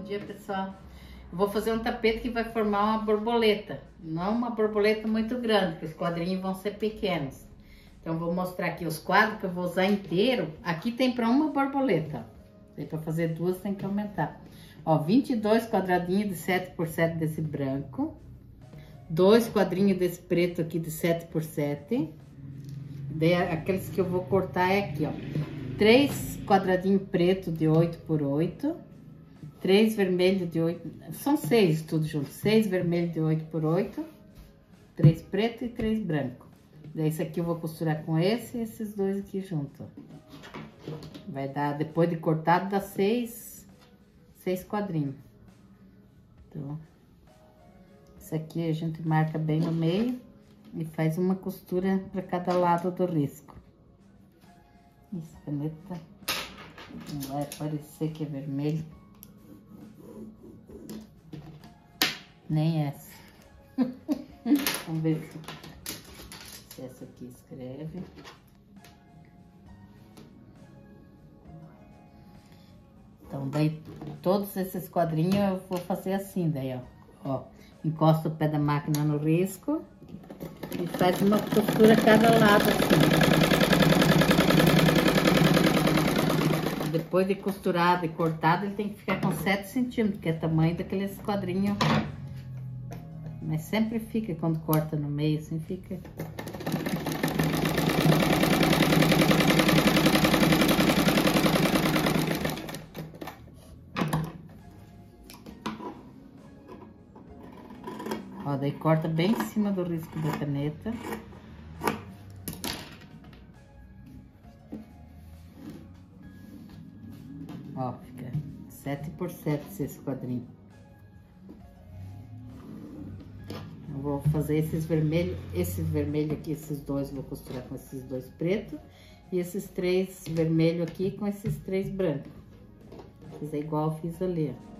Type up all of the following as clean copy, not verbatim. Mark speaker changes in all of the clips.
Speaker 1: dia, pessoal. Eu vou fazer um tapete que vai formar uma borboleta. Não uma borboleta muito grande, porque os quadrinhos vão ser pequenos. Então, eu vou mostrar aqui os quadros que eu vou usar inteiro. Aqui tem para uma borboleta. Tem para fazer duas, tem que aumentar. Ó, 22 quadradinhos de 7 por 7 desse branco. 2 quadrinhos desse preto aqui de 7 por 7. Daí, aqueles que eu vou cortar é aqui, ó. 3 quadradinhos preto de 8 por 8. 3 vermelhos de 8. São 6 tudo junto. 6 vermelhos de 8 por 8. 3 preto e 3 branco. Daí, esse aqui eu vou costurar com esse e esses dois aqui junto. Vai dar, depois de cortado, dá 6 quadrinhos. Então, esse aqui a gente marca bem no meio e faz uma costura para cada lado do risco. Essa caneta não vai parecer que é vermelho. Nem essa. Vamos ver se essa aqui escreve. Então, daí, todos esses quadrinhos eu vou fazer assim, daí, ó. Encosta o pé da máquina no risco e faz uma costura a cada lado, assim. Depois de costurado e cortado, ele tem que ficar com 7 centímetros, que é o tamanho daqueles quadrinhos. Mas sempre fica, quando corta no meio, assim, fica... Ó, daí corta bem em cima do risco da caneta. Ó, fica 7 por 7 esse quadrinho. Eu vou fazer esses vermelhos aqui, esses dois, vou costurar com esses dois pretos. E esses 3 vermelhos aqui com esses 3 brancos. Vou fazer igual eu fiz ali, ó.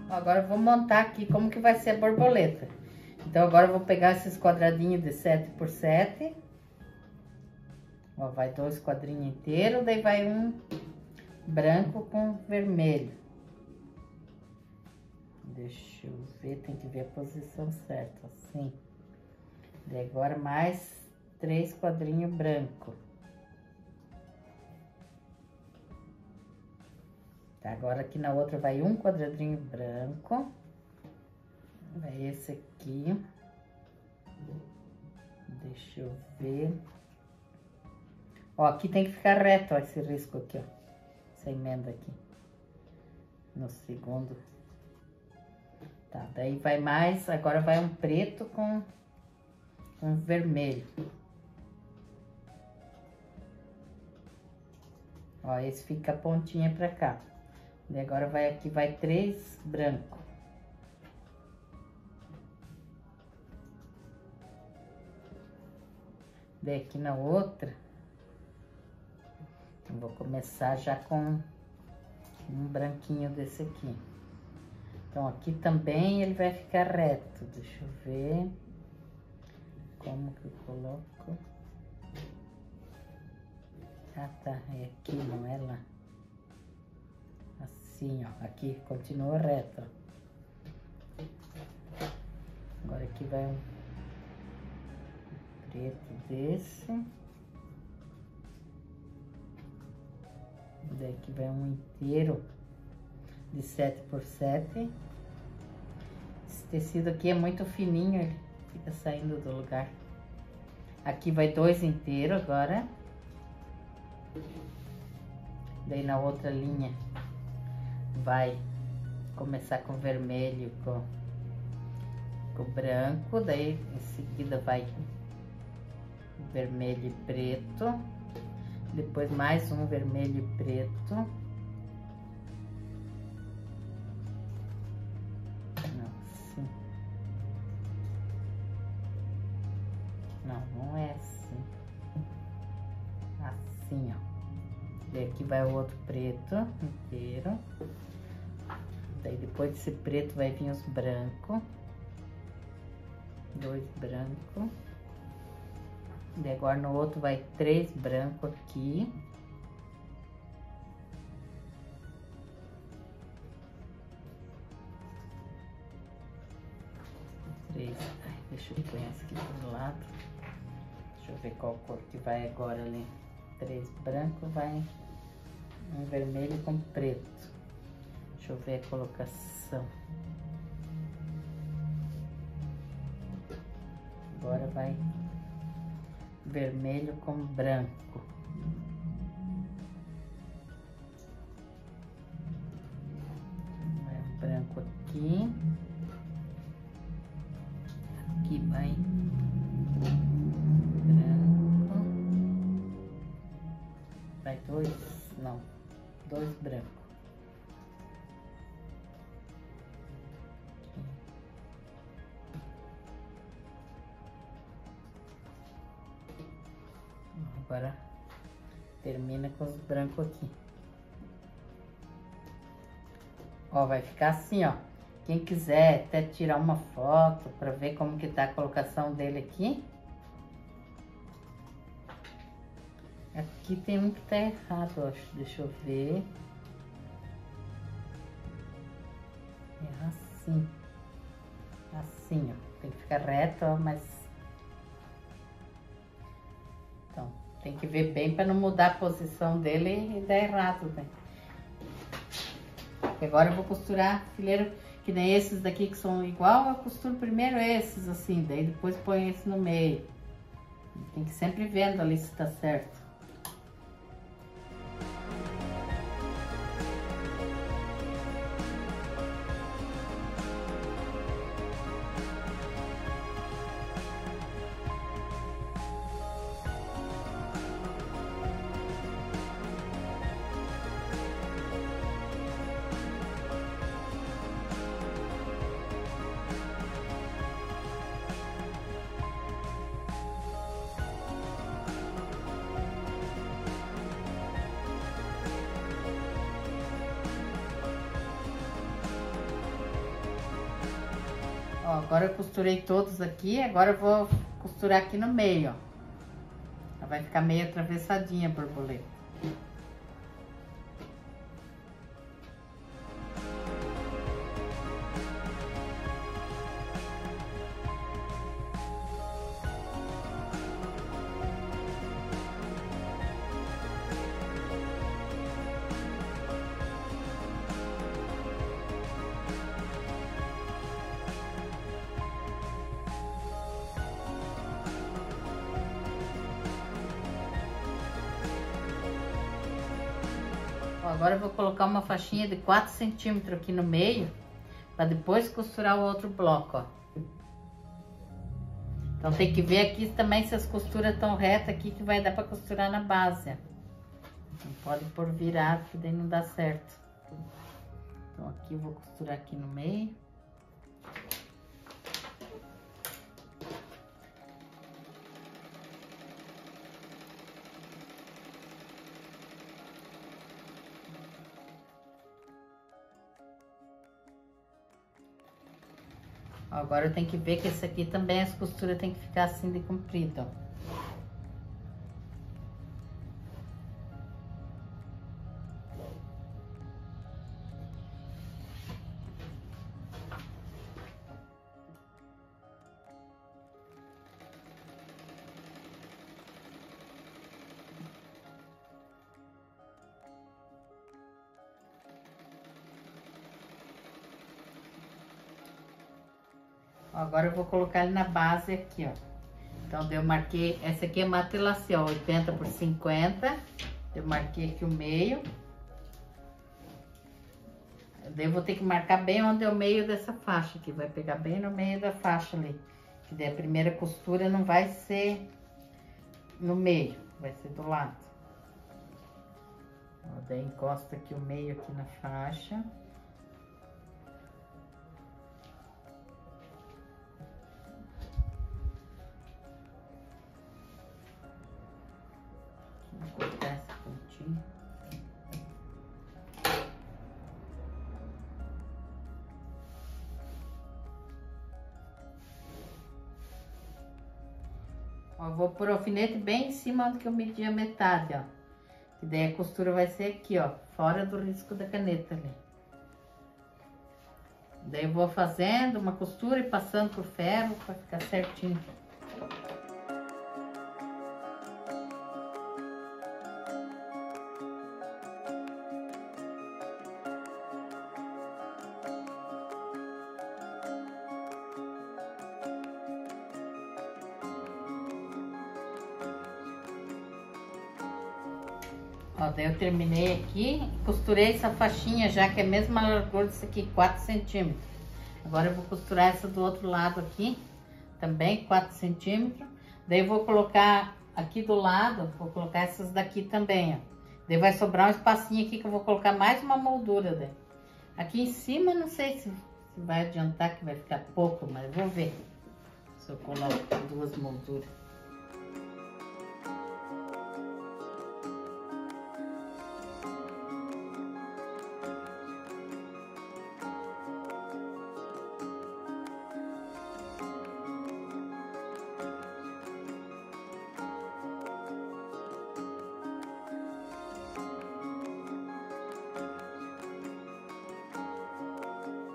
Speaker 1: Agora eu vou montar aqui como que vai ser a borboleta. Então, agora eu vou pegar esses quadradinhos de 7 por 7. Ó, vai 2 quadrinhos inteiros, daí vai um branco com vermelho. Deixa eu ver, tem que ver a posição certa, assim. Daí agora mais 3 quadrinhos branco. Tá, agora aqui na outra vai um quadradinho branco. Vai esse aqui. Deixa eu ver. Ó, aqui tem que ficar reto, ó, esse risco aqui, ó. Essa emenda aqui. No segundo. Tá, daí vai mais, agora vai um preto com vermelho. Ó, esse fica a pontinha pra cá. E agora vai aqui, vai 3 branco. Daí aqui na outra, eu vou começar já com um branquinho desse aqui. Então, aqui também ele vai ficar reto. Deixa eu ver como que eu coloco. Ah, tá, é aqui, não é lá. Assim, ó, aqui continua reto, ó. Agora aqui vai um preto desse. Daí aqui vai um inteiro de 7 por 7. Esse tecido aqui é muito fininho, ele fica saindo do lugar. Aqui vai 2 inteiros agora. Daí na outra linha vai começar com vermelho, com branco, daí em seguida vai vermelho e preto, depois mais um vermelho e preto. Não, assim. Não, não é assim. Assim, ó. E aqui vai o outro preto inteiro. Daí depois desse preto vai vir os brancos. 2 brancos. E agora no outro vai 3 brancos aqui. Ai, deixa eu pôr essa aqui pro lado. Deixa eu ver qual cor que vai agora ali. 3 brancos, vai um vermelho com preto. Deixa eu ver a colocação. Agora vai vermelho com branco. Vai um branco aqui. Aqui vai branco. Vai 2 brancos. Agora termina com os brancos aqui. Ó, vai ficar assim, ó. Quem quiser até tirar uma foto para ver como que tá a colocação dele aqui. Aqui tem um que tá errado, eu acho. Deixa eu ver. É assim. Assim, ó. Tem que ficar reto, ó, mas... Então, tem que ver bem para não mudar a posição dele e dar errado, né? Agora eu vou costurar fileiro, que nem esses daqui que são igual, eu costuro primeiro esses assim, daí depois ponho esse no meio. Tem que ir sempre vendo ali se tá certo. Ó, agora eu costurei todos aqui, agora eu vou costurar aqui no meio, ó. Ela vai ficar meio atravessadinha a borboleta. Agora eu vou colocar uma faixinha de 4 centímetros aqui no meio, para depois costurar o outro bloco, ó. Então tem que ver aqui também se as costuras estão retas aqui, que vai dar para costurar na base, ó. Não pode pôr virado, que daí não dá certo. Então aqui eu vou costurar aqui no meio. Agora eu tenho que ver que esse aqui também as costuras tem que ficar assim de comprido, ó. Agora eu vou colocar ele na base aqui, ó. Então, eu marquei, essa aqui é matelasse, ó, 80 por 50. Eu marquei aqui o meio. Daí eu vou ter que marcar bem onde é o meio dessa faixa aqui. Vai pegar bem no meio da faixa ali. Que daí a primeira costura não vai ser no meio, vai ser do lado. Ó, daí encosta aqui o meio aqui na faixa. Vou cortar essa pontinha. Ó, vou pôr o alfinete bem em cima onde que eu medi a metade, ó. E daí a costura vai ser aqui, ó, fora do risco da caneta ali. Daí eu vou fazendo uma costura e passando por ferro para ficar certinho. Ó, daí eu terminei aqui e costurei essa faixinha já, que é a mesma largura disso aqui, 4 centímetros. Agora eu vou costurar essa do outro lado aqui, também 4 centímetros. Daí eu vou colocar aqui do lado, vou colocar essas daqui também, ó. Daí vai sobrar um espacinho aqui que eu vou colocar mais uma moldura, daí. Aqui em cima não sei se vai adiantar, que vai ficar pouco, mas vou ver se eu coloco 2 molduras.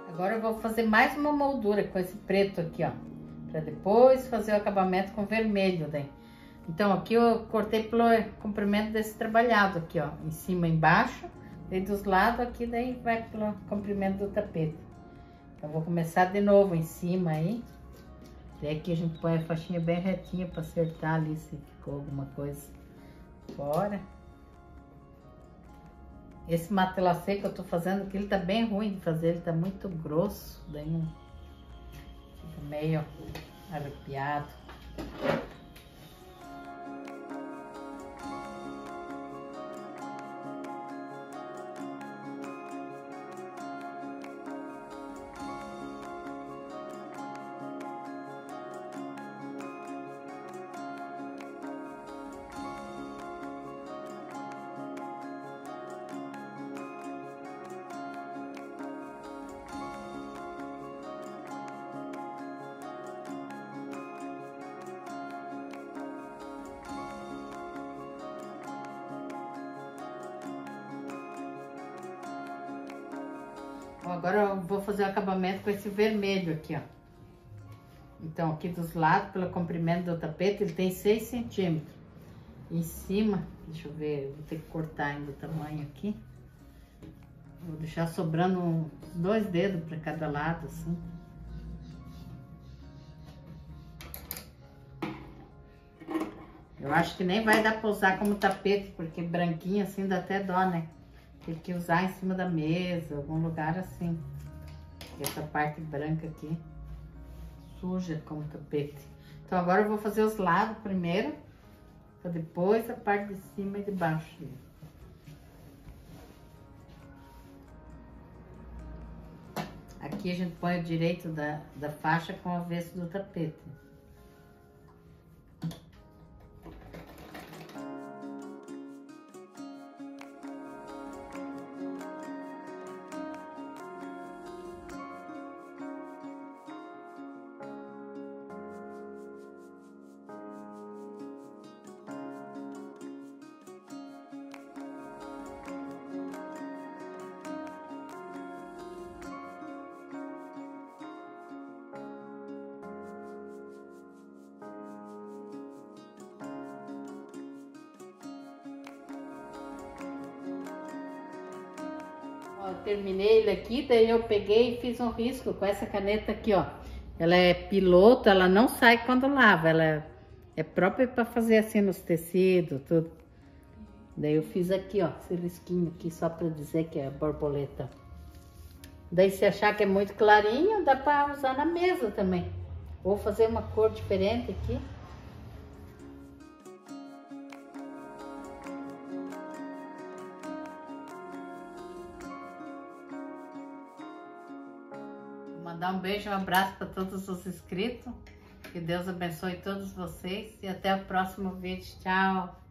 Speaker 1: Agora eu vou fazer mais uma moldura com esse preto aqui, ó. Pra depois fazer o acabamento com vermelho, daí. Então, aqui eu cortei pelo comprimento desse trabalhado aqui, ó. Em cima e embaixo. Daí dos lados aqui, daí vai pelo comprimento do tapete. Então, vou começar de novo em cima aí. Daí aqui a gente põe a faixinha bem retinha pra acertar ali se ficou alguma coisa fora. Esse matelacê que eu tô fazendo aqui, ele tá bem ruim de fazer, ele tá muito grosso, daí não fica meio arrepiado. Agora eu vou fazer o acabamento com esse vermelho aqui, ó. Então, aqui dos lados, pelo comprimento do tapete, ele tem 6 centímetros. Em cima, deixa eu ver, vou ter que cortar ainda o tamanho aqui. Vou deixar sobrando uns 2 dedos para cada lado, assim. Eu acho que nem vai dar para usar como tapete, porque branquinho assim dá até dó, né? Tem que usar em cima da mesa, algum lugar assim. Essa parte branca aqui suja como tapete. Então agora eu vou fazer os lados primeiro, para depois a parte de cima e de baixo. Aqui a gente põe o direito da faixa com o avesso do tapete. Ó, terminei ele aqui, daí eu peguei e fiz um risco com essa caneta aqui, ó. Ela é piloto, ela não sai quando lava, ela é própria para fazer assim nos tecidos, tudo. Daí eu fiz aqui, ó, esse risquinho aqui, só para dizer que é borboleta. Daí se achar que é muito clarinho, dá para usar na mesa também. Vou fazer uma cor diferente aqui. Vou mandar um beijo, um abraço para todos os inscritos. Que Deus abençoe todos vocês e até o próximo vídeo. Tchau!